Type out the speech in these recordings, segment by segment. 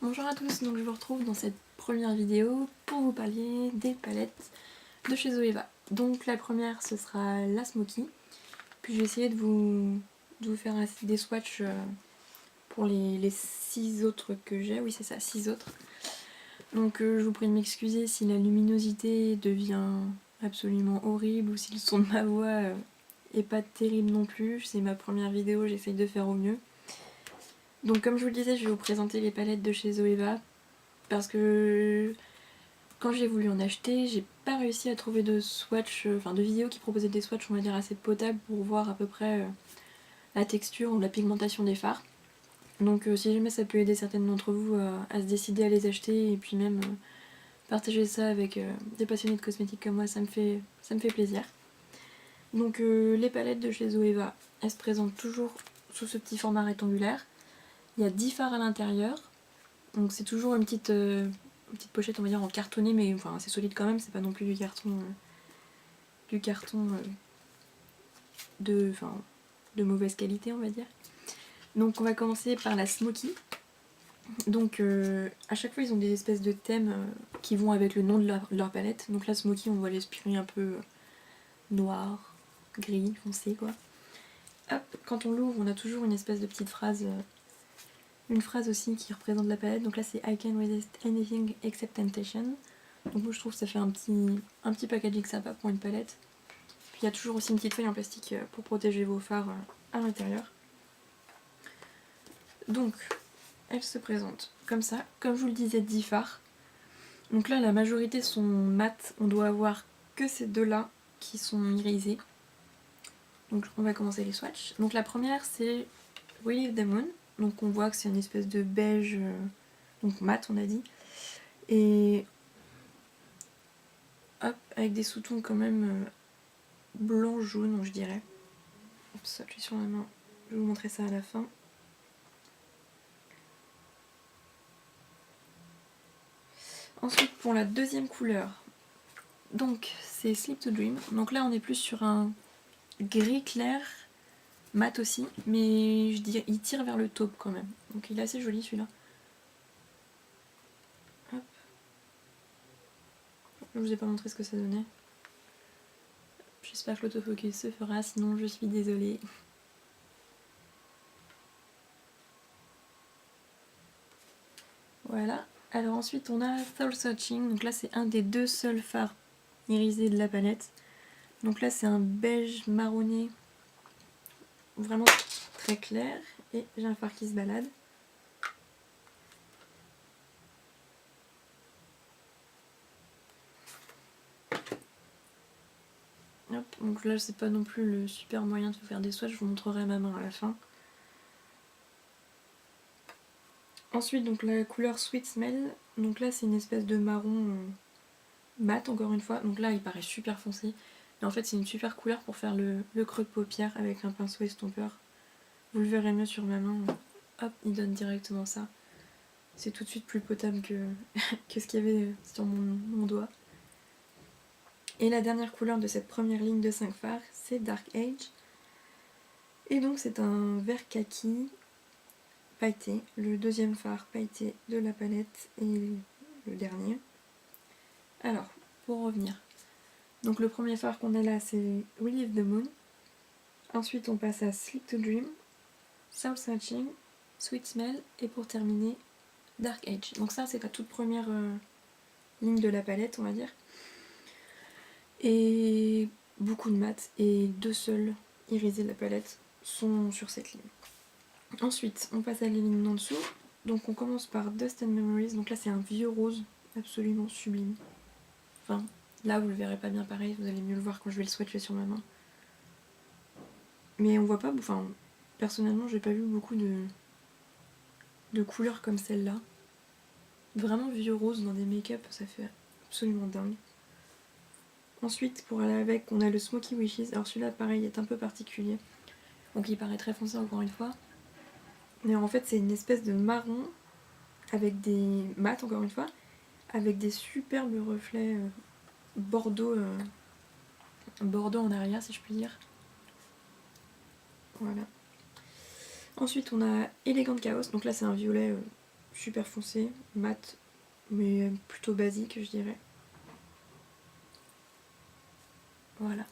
Bonjour à tous, donc je vous retrouve dans cette première vidéo pour vous parler des palettes de chez Zoeva. Donc la première ce sera la Smoky, puis je vais essayer de vous faire des swatchs pour les 6 autres que j'ai, oui c'est ça, 6 autres. Donc je vous prie de m'excuser si la luminosité devient absolument horrible ou si le son de ma voix est pas terrible non plus. C'est ma première vidéo, j'essaye de faire au mieux. Donc comme je vous le disais, je vais vous présenter les palettes de chez Zoeva parce que quand j'ai voulu en acheter, j'ai pas réussi à trouver de swatch, enfin de vidéos qui proposaient des swatchs on va dire assez potables pour voir à peu près la texture ou la pigmentation des fards. Donc si jamais ça peut aider certaines d'entre vous à se décider à les acheter et puis même partager ça avec des passionnés de cosmétiques comme moi, ça me fait plaisir. Donc les palettes de chez Zoeva, elles se présentent toujours sous ce petit format rectangulaire. Il y a 10 fards à l'intérieur, donc c'est toujours une petite pochette on va dire en cartonné, mais enfin c'est solide quand même, c'est pas non plus du carton de mauvaise qualité on va dire. Donc on va commencer par la Smoky. Donc à chaque fois ils ont des espèces de thèmes qui vont avec le nom de leur palette. Donc la Smoky on voit l'esprit un peu noir, gris, foncé quoi. Hop, quand on l'ouvre on a toujours une espèce de petite phrase, une phrase aussi qui représente la palette. Donc là c'est I can resist anything except temptation. Donc moi je trouve que ça fait un petit packaging sympa pour une palette. Puis il y a toujours aussi une petite feuille en plastique pour protéger vos fards à l'intérieur. Donc elle se présente comme ça, comme je vous le disais, 10 fards. Donc là la majorité sont mat, on doit avoir que ces deux là qui sont irisés. Donc on va commencer les swatchs. Donc la première c'est Relieve the Moon, donc on voit que c'est une espèce de beige, donc mat on a dit. Et hop, avec des sous-tons quand même blanc-jaune je dirais. Hop, ça je suis sur la main, je vais vous montrer ça à la fin. Ensuite pour la deuxième couleur, donc c'est Sleep to Dream. Donc là on est plus sur un gris clair, mat aussi, mais je dirais il tire vers le taupe quand même. Donc il est assez joli celui-là. Hop. Je vous ai pas montré ce que ça donnait. J'espère que l'autofocus se fera, sinon je suis désolée. Voilà. Alors ensuite on a Soul Searching. Donc là c'est un des deux seuls fards irisés de la palette. Donc là c'est un beige marronné vraiment très clair. Et j'ai un fard qui se balade. Hop, donc là c'est pas non plus le super moyen de faire des swatchs, je vous montrerai ma main à la fin. Ensuite donc la couleur Sweet Smell, donc là c'est une espèce de marron mat encore une fois, donc là il paraît super foncé, mais en fait c'est une super couleur pour faire le creux de paupière avec un pinceau estompeur. Vous le verrez mieux sur ma main, hop il donne directement ça. C'est tout de suite plus potable que, que ce qu'il y avait sur mon doigt. Et la dernière couleur de cette première ligne de 5 fards, c'est Dark Age. Et donc c'est un vert kaki pailleté, le deuxième fard pailleté de la palette et le dernier. Alors, pour revenir, donc le premier fard qu'on a là c'est Relieve the Moon. Ensuite on passe à Sleep to Dream, Soul Searching, Sweet Smell et pour terminer Dark Age. Donc ça c'est la toute première ligne de la palette on va dire. Et beaucoup de mat et deux seuls irisés de la palette sont sur cette ligne. Ensuite, on passe à la ligne en dessous. Donc on commence par Dust and Memories. Donc là c'est un vieux rose absolument sublime. Enfin, là vous le verrez pas bien pareil, vous allez mieux le voir quand je vais le swatcher sur ma main. Mais on voit pas, enfin personnellement j'ai pas vu beaucoup de couleurs comme celle-là. Vraiment vieux rose dans des make-up, ça fait absolument dingue. Ensuite, pour aller avec, on a le Smoky Wishes. Alors celui-là, pareil, est un peu particulier. Donc il paraît très foncé encore une fois. Mais en fait, c'est une espèce de marron avec des mats, encore une fois, avec des superbes reflets bordeaux, bordeaux en arrière, si je puis dire. Voilà. Ensuite, on a Elegant Chaos. Donc là, c'est un violet super foncé, mat, mais plutôt basique je dirais. Voilà.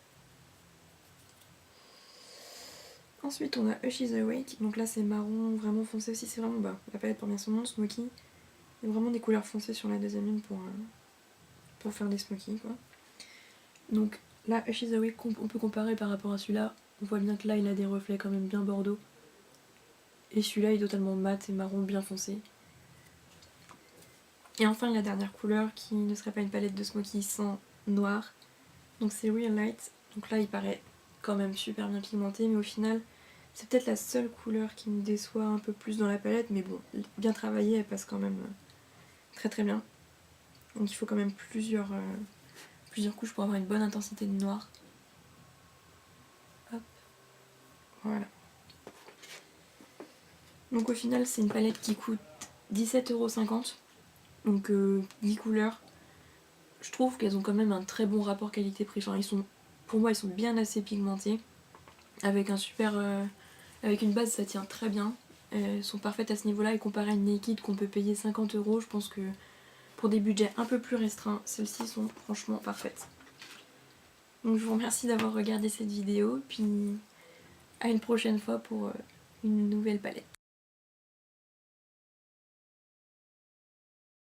Ensuite on a Hush is Awake, donc là c'est marron vraiment foncé aussi, c'est vraiment bas. La palette porte bien son nom, smoky. Il y a vraiment des couleurs foncées sur la deuxième ligne pour faire des smoky quoi. Donc là Hush is Awake on peut comparer par rapport à celui-là. On voit bien que là il a des reflets quand même bien bordeaux. Et celui-là est totalement mat et marron bien foncé. Et enfin la dernière couleur qui ne serait pas une palette de smoky sans noir. Donc c'est Real Light. Donc là il paraît quand même super bien pigmenté, mais au final c'est peut-être la seule couleur qui me déçoit un peu plus dans la palette, mais bon, bien travaillée, elle passe quand même très très bien. Donc il faut quand même plusieurs couches pour avoir une bonne intensité de noir. Hop, voilà. Donc au final c'est une palette qui coûte 17,50 €, donc 10 couleurs. Je trouve qu'elles ont quand même un très bon rapport qualité-prix. Enfin, pour moi ils sont bien assez pigmentés, avec un super... avec une base ça tient très bien. Elles sont parfaites à ce niveau-là, et comparé à une Naked qu'on peut payer 50 €, je pense que pour des budgets un peu plus restreints, celles-ci sont franchement parfaites. Donc je vous remercie d'avoir regardé cette vidéo, puis à une prochaine fois pour une nouvelle palette.